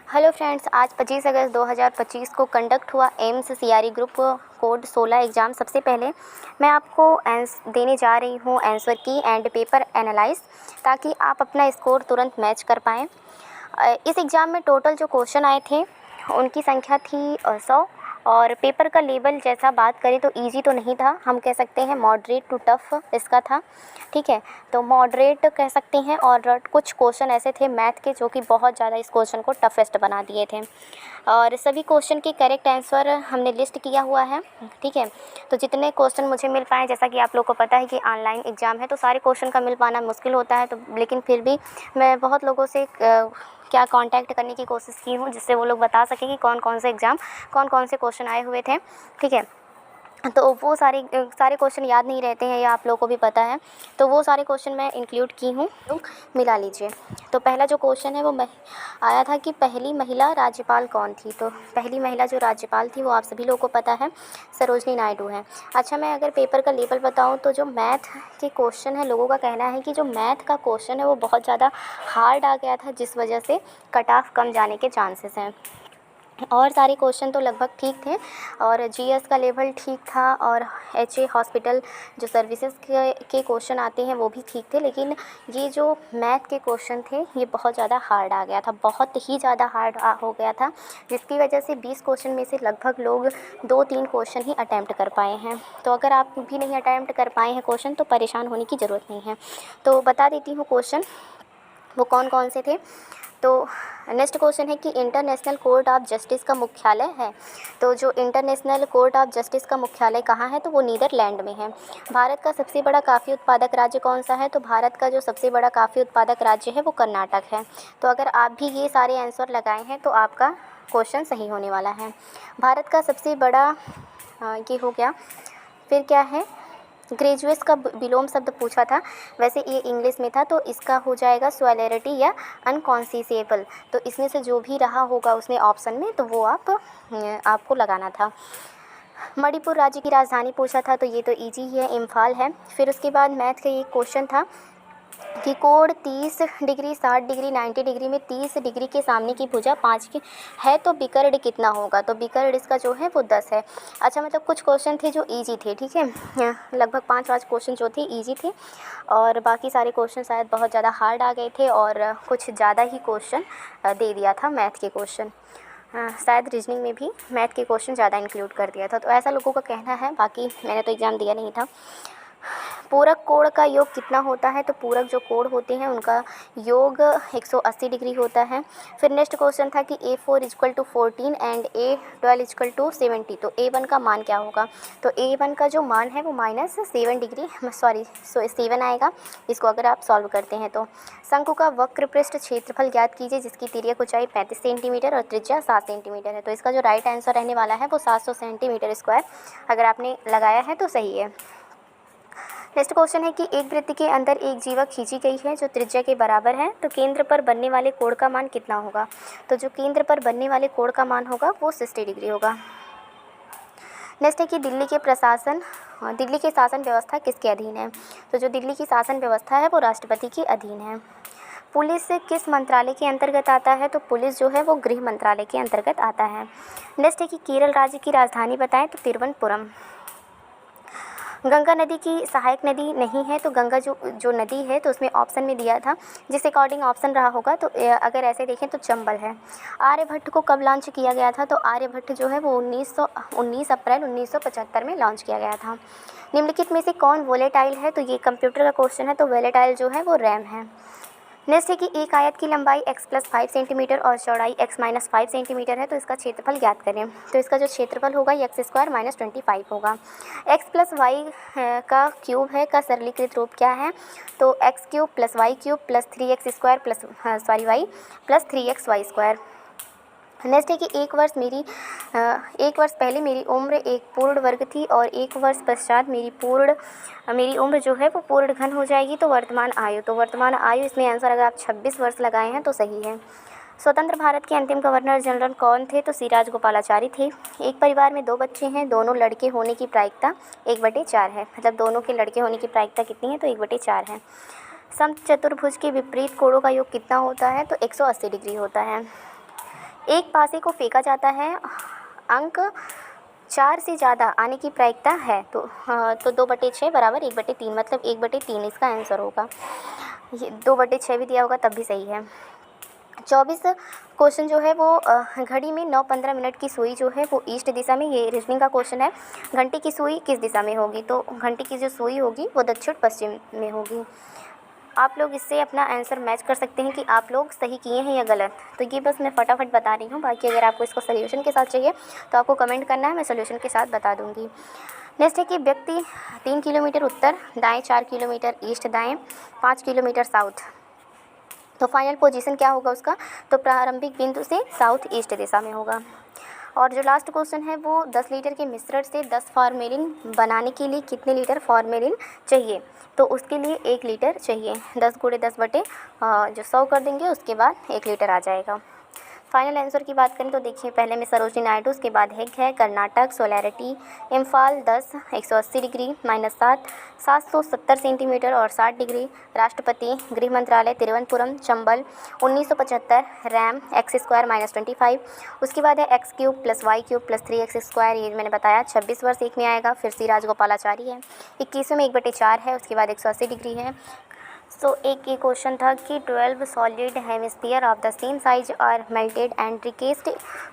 Hello friends, आज 25 अगस्त 2025 को conduct हुआ AIIMS CRE group code 16 exam. सबसे पहले मैं आपको देने जा रही हूँ आंसर की एंड पेपर एनालाइज, ताकि आप अपना स्कोर तुरंत मैच कर पाएँ। इस एग्ज़ाम में टोटल जो क्वेश्चन आए थे उनकी संख्या थी 100 और पेपर का लेवल जैसा बात करें तो इजी तो नहीं था, हम कह सकते हैं मॉडरेट टू टफ़ इसका था। ठीक है, तो मॉडरेट कह सकते हैं। और कुछ क्वेश्चन ऐसे थे मैथ के जो कि बहुत ज़्यादा इस क्वेश्चन को टफेस्ट बना दिए थे, और सभी क्वेश्चन के करेक्ट आंसर हमने लिस्ट किया हुआ है। ठीक है, तो जितने क्वेश्चन मुझे मिल पाए, जैसा कि आप लोग को पता है कि ऑनलाइन एग्ज़ाम है तो सारे क्वेश्चन का मिल पाना मुश्किल होता है, तो लेकिन फिर भी मैं बहुत लोगों से क्या कांटेक्ट करने की कोशिश की हूँ, जिससे वो लोग बता सकें कि कौन कौन से एग्ज़ाम कौन कौन से क्वेश्चन आए हुए थे। ठीक है, तो वो सारे क्वेश्चन याद नहीं रहते हैं, या आप लोगों को भी पता है, तो वो सारे क्वेश्चन मैं इंक्लूड की हूँ, तो मिला लीजिए। तो पहला जो क्वेश्चन है वो आया था कि पहली महिला राज्यपाल कौन थी। तो पहली महिला जो राज्यपाल थी वो आप सभी लोगों को पता है, सरोजनी नायडू है। अच्छा, मैं अगर पेपर का लेवल बताऊँ तो जो मैथ के क्वेश्चन है, लोगों का कहना है कि जो मैथ का क्वेश्चन है वो बहुत ज़्यादा हार्ड आ गया था, जिस वजह से कट ऑफ कम जाने के चांसेस हैं। और सारे क्वेश्चन तो लगभग ठीक थे, और जीएस का लेवल ठीक था, और एचए हॉस्पिटल जो सर्विसेज के क्वेश्चन आते हैं वो भी ठीक थे। लेकिन ये जो मैथ के क्वेश्चन थे ये बहुत ज़्यादा हार्ड आ गया था, बहुत ही ज़्यादा हार्ड हो गया था, जिसकी वजह से 20 क्वेश्चन में से लगभग लोग 2-3 क्वेश्चन ही अटैम्प्ट कर पाए हैं। तो अगर आप भी नहीं अटैम्प्ट कर पाए हैं क्वेश्चन तो परेशान होने की ज़रूरत नहीं है। तो बता देती हूँ क्वेश्चन वो कौन कौन से थे। तो नेक्स्ट क्वेश्चन है कि इंटरनेशनल कोर्ट ऑफ जस्टिस का मुख्यालय है। तो जो इंटरनेशनल कोर्ट ऑफ जस्टिस का मुख्यालय कहाँ है, तो वो नीदरलैंड में है। भारत का सबसे बड़ा कॉफ़ी उत्पादक राज्य कौन सा है, तो भारत का जो सबसे बड़ा कॉफ़ी उत्पादक राज्य है वो कर्नाटक है। तो अगर आप भी ये सारे आंसर लगाए हैं तो आपका क्वेश्चन सही होने वाला है। भारत का सबसे बड़ा ये हो गया। फिर क्या है, ग्रेजुएट्स का विलोम शब्द पूछा था, वैसे ये इंग्लिश में था, तो इसका हो जाएगा सोलिडरिटी या अनकॉन्सिसेबल। तो इसमें से जो भी रहा होगा उसमें ऑप्शन में, तो वो आपको लगाना था। मणिपुर राज्य की राजधानी पूछा था, तो ये तो इजी ही है, इम्फाल है। फिर उसके बाद मैथ का एक क्वेश्चन था कि कोण 30 डिग्री, 60 डिग्री, 90 डिग्री में 30 डिग्री के सामने की भुजा 5 की है तो विकर्ण कितना होगा। तो विकर्ण इसका जो है वो 10 है। अच्छा, मतलब कुछ क्वेश्चन थे जो इजी थे। ठीक है, लगभग 5 क्वेश्चन जो थे इजी थे, और बाकी सारे क्वेश्चन शायद बहुत ज़्यादा हार्ड आ गए थे, और कुछ ज़्यादा ही क्वेश्चन दे दिया था मैथ के क्वेश्चन। शायद रीजनिंग में भी मैथ के क्वेश्चन ज़्यादा इंक्लूड कर दिया था, तो ऐसा लोगों का कहना है। बाकी मैंने तो एग्ज़ाम दिया नहीं था। पूरक कोण का योग कितना होता है, तो पूरक जो कोण होते हैं उनका योग 180 डिग्री होता है। फिर नेक्स्ट क्वेश्चन था कि A4 = 14 एंड A12 = 70। तो A1 का मान क्या होगा, तो A1 का जो मान है वो -7 डिग्री 7 आएगा, इसको अगर आप सॉल्व करते हैं तो। शंकु का वक्र पृष्ठ क्षेत्रफल ज्ञात कीजिए, जिसकी तिर्यक ऊंचाई 35 सेंटीमीटर और त्रिज्या 7 सेंटीमीटर है। तो इसका जो राइट आंसर रहने वाला है वो 700 सेंटीमीटर स्क्वायर, अगर आपने लगाया है तो सही है। नेक्स्ट क्वेश्चन है कि एक वृत्त के अंदर एक जीवा खींची गई है जो त्रिज्या के बराबर है, तो केंद्र पर बनने वाले कोण का मान कितना होगा। तो जो केंद्र पर बनने वाले कोण का मान होगा वो 60 डिग्री होगा। नेक्स्ट है कि दिल्ली के शासन व्यवस्था किसके अधीन है। तो जो दिल्ली की शासन व्यवस्था है वो राष्ट्रपति के अधीन है। पुलिस किस मंत्रालय के अंतर्गत आता है, तो पुलिस जो है वो गृह मंत्रालय के अंतर्गत आता है। नेक्स्ट है कि केरल राज्य की राजधानी बताएं, तो तिरुवनंतपुरम। गंगा नदी की सहायक नदी नहीं है, तो गंगा जो नदी है तो उसमें ऑप्शन में दिया था, जिस अकॉर्डिंग ऑप्शन रहा होगा, तो अगर ऐसे देखें तो चंबल है। आर्यभट्ट को कब लॉन्च किया गया था, तो आर्यभट्ट जो है वो 19 अप्रैल 1975 में लॉन्च किया गया था। निम्नलिखित में से कौन वोलेटाइल है, तो ये कंप्यूटर का क्वेश्चन है, तो वोलेटाइल जो है वो रैम है। नेक्स्ट है कि एक आयत की लंबाई x+5 सेंटीमीटर और चौड़ाई x-5 सेंटीमीटर है, तो इसका क्षेत्रफल ज्ञात करें। तो इसका जो क्षेत्रफल होगा x² - 25 होगा। x+y का क्यूब है का सरलीकृत रूप क्या है, तो x³ + y³ + 3x² y + 3xy²। Next है कि एक वर्ष पहले मेरी उम्र एक पूर्ण वर्ग थी, और एक वर्ष पश्चात मेरी उम्र जो है वो पूर्ण घन हो जाएगी, तो वर्तमान आयु इसमें आंसर अगर आप 26 वर्ष लगाए हैं तो सही है। स्वतंत्र भारत के अंतिम गवर्नर जनरल कौन थे, तो सिराज गोपालाचारी थे। एक परिवार में 2 बच्चे हैं, दोनों लड़के होने की प्रायिकता 1/4 है, मतलब दोनों के लड़के होने की प्रायिकता कितनी है, तो 1/4 है। समचतुर्भुज के विपरीत कोणों का योग कितना होता है, तो 180 डिग्री होता है। एक पासे को फेंका जाता है, अंक 4 से ज़्यादा आने की प्रायिकता है। तो 2/6 बराबर 1/3, मतलब 1/3 इसका आंसर होगा। ये 2/6 भी दिया होगा तब भी सही है। 24 क्वेश्चन जो है वो घड़ी में 9:15 मिनट की सुई जो है वो ईस्ट दिशा में, ये रीजनिंग का क्वेश्चन है। घंटे की सुई किस दिशा में होगी? तो घंटे की जो सुई होगी वो दक्षिण पश्चिम में होगी। आप लोग इससे अपना आंसर मैच कर सकते हैं कि आप लोग सही किए हैं या गलत। तो ये बस मैं फटाफट बता रही हूँ, बाकी अगर आपको इसको सोल्यूशन के साथ चाहिए तो आपको कमेंट करना है, मैं सोल्यूशन के साथ बता दूँगी। नेक्स्ट है कि व्यक्ति 3 किलोमीटर उत्तर दाएँ, 4 किलोमीटर ईस्ट दाएँ, 5 किलोमीटर साउथ, तो फाइनल पोजीशन क्या होगा उसका? तो प्रारंभिक बिंदु से साउथ ईस्ट दिशा में होगा। और जो लास्ट क्वेश्चन है वो 10 लीटर के मिश्रण से 10 फॉर्मेलिन बनाने के लिए कितने लीटर फॉर्मेलिन चाहिए? तो उसके लिए 1 लीटर चाहिए। 10 × 10 बटे जो 100 कर देंगे उसके बाद 1 लीटर आ जाएगा। फाइनल आंसर की बात करें तो देखिए, पहले में सरोजनी नायडू, उसके बाद हेग है कर्नाटक, सोलैरिटी इम्फाल 10 180 डिग्री -7 770 सेंटीमीटर और 60 डिग्री, राष्ट्रपति गृह मंत्रालय तिरुवनंतपुरम चंबल 1975, रैम x² -25, उसके बाद है x³ + y³ + 3x², ये मैंने बताया 26 वर्ष एक में आएगा। फिर सी राजगोपालाचारी है, 21वें में 1/4 है, उसके बाद 180 डिग्री है। सो एक ये क्वेश्चन था कि 12 solid hemisphere of the same size are melted and recast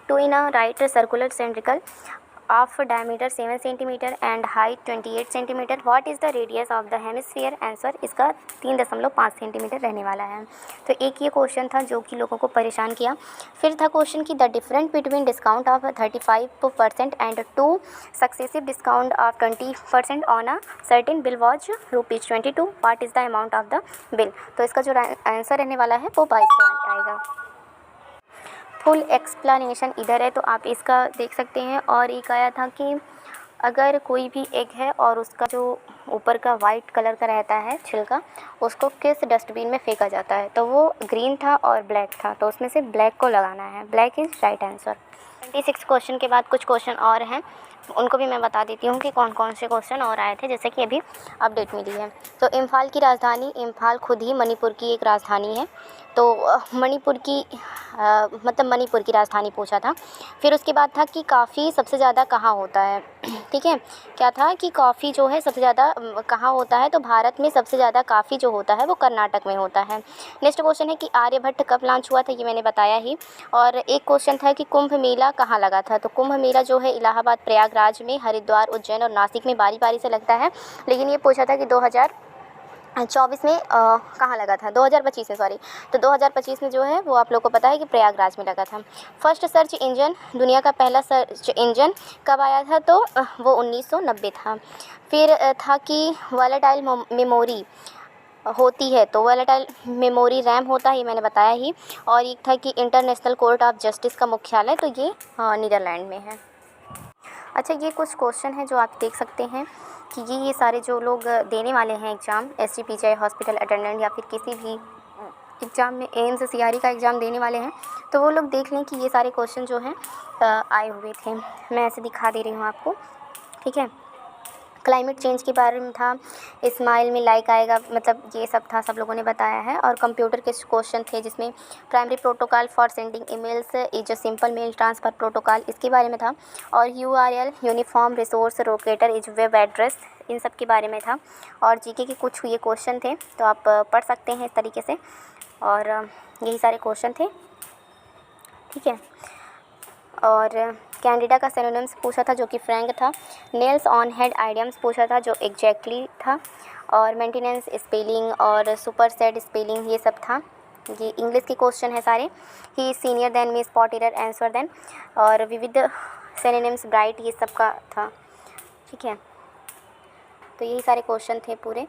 to in a right circular cylindrical of diameter 7 centimetre and height 28 centimetre, what is the radius of the hemisphere? Answer इसका 3.5 centimetre रहने वाला है। तो एक ये question था जो कि लोगों को परेशान किया। फिर था क्वेश्चन कि the difference between discount of 35% and 2 successive discount of 20% on a certain bill was ₹22, what is the amount of the bill? तो इसका जो आंसर रहने वाला है वो 2200 आएगा। फुल एक्सप्लेनेशन इधर है तो आप इसका देख सकते हैं। और एक आया था कि अगर कोई भी एग है और उसका जो ऊपर का वाइट कलर का रहता है छिलका, उसको किस डस्टबिन में फेंका जाता है? तो वो ग्रीन था और ब्लैक था, तो उसमें से ब्लैक को लगाना है। Black is right answer. 26 question के बाद कुछ क्वेश्चन और हैं, उनको भी मैं बता देती हूँ कि कौन कौन से क्वेश्चन और आए थे, जैसे कि अभी अपडेट मिली है। तो इम्फाल की राजधानी, इम्फाल खुद ही मणिपुर की एक राजधानी है। तो मणिपुर की मतलब मणिपुर की राजधानी पूछा था। फिर उसके बाद था कि कॉफ़ी सबसे ज़्यादा कहाँ होता है? ठीक है, क्या था कि कॉफ़ी जो है सबसे ज़्यादा कहाँ होता है? तो भारत में सबसे ज़्यादा कॉफ़ी जो होता है वो कर्नाटक में होता है। नेक्स्ट क्वेश्चन है कि आर्यभट्ट कब लॉन्च हुआ था? ये मैंने बताया ही। और एक क्वेश्चन था कि कुंभ मेला कहाँ लगा था? तो कुंभ मेला जो है इलाहाबाद, प्रयागराज में, हरिद्वार, उज्जैन और नासिक में बारी बारी से लगता है। लेकिन ये पूछा था कि 2024 में कहाँ लगा था? 2025 में, सॉरी। तो 2025 में जो है वो आप लोग को पता है कि प्रयागराज में लगा था। फर्स्ट सर्च इंजन, दुनिया का पहला सर्च इंजन कब आया था? तो वो 1990 था। फिर था कि वॉलेटाइल मेमोरी होती है, तो वॉलेटाइल मेमोरी रैम होता है, ये मैंने बताया ही। और एक था कि इंटरनेशनल कोर्ट ऑफ जस्टिस का मुख्यालय, तो ये नीदरलैंड में है। अच्छा, ये कुछ क्वेश्चन हैं जो आप देख सकते हैं कि ये सारे जो लोग देने वाले हैं एग्ज़ाम, SGPCI हॉस्पिटल अटेंडेंट या फिर किसी भी एग्ज़ाम में, एम्स CRE का एग्ज़ाम देने वाले हैं, तो वो लोग देख लें कि ये सारे क्वेश्चन जो हैं आए हुए थे। मैं ऐसे दिखा दे रही हूँ आपको, ठीक है। क्लाइमेट चेंज के बारे में था, स्माइल में लाइक आएगा, मतलब ये सब था, सब लोगों ने बताया है। और कंप्यूटर के क्वेश्चन थे जिसमें primary protocol for sending emails is a simple mail transfer protocol, इसके बारे में था। और URL uniform resource locator is web address, इन सब के बारे में था। और GK के कुछ ये क्वेश्चन थे, तो आप पढ़ सकते हैं इस तरीके से। और यही सारे क्वेश्चन थे, ठीक है। और कैंडिडा का सिनोनिम्स पूछा था जो कि फ्रैंक था। नेल्स ऑन हेड आइडियम्स पूछा था जो एग्जैक्टली था। और मेंटेनेंस स्पेलिंग और सुपर सेट स्पेलिंग ये सब था। ये इंग्लिश के क्वेश्चन है सारे। He senior than me, spot error, answer then. और विविध सिनोनिम्स, ब्राइट, ये सब का था, ठीक है। तो यही सारे क्वेश्चन थे पूरे।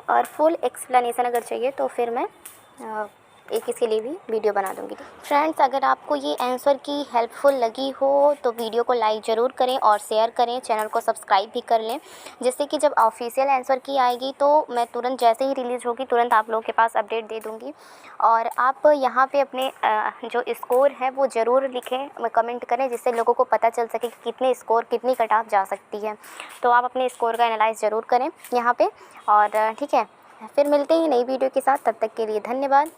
और फुल एक्सप्लेनेशन अगर चाहिए तो फिर मैं एक इसके लिए भी वीडियो बना दूँगी। फ्रेंड्स, अगर आपको ये आंसर की हेल्पफुल लगी हो तो वीडियो को लाइक ज़रूर करें और शेयर करें, चैनल को सब्सक्राइब भी कर लें, जिससे कि जब ऑफिशियल आंसर की आएगी तो मैं तुरंत, जैसे ही रिलीज़ होगी, तुरंत आप लोगों के पास अपडेट दे दूँगी। और आप यहाँ पे अपने जो स्कोर है वो ज़रूर लिखें, कमेंट करें, जिससे लोगों को पता चल सके कि कितने स्कोर, कितनी कट ऑफ जा सकती है। तो आप अपने स्कोर का एनालाइज ज़रूर करें यहाँ पर, और ठीक है। फिर मिलते हैं नई वीडियो के साथ, तब तक के लिए धन्यवाद।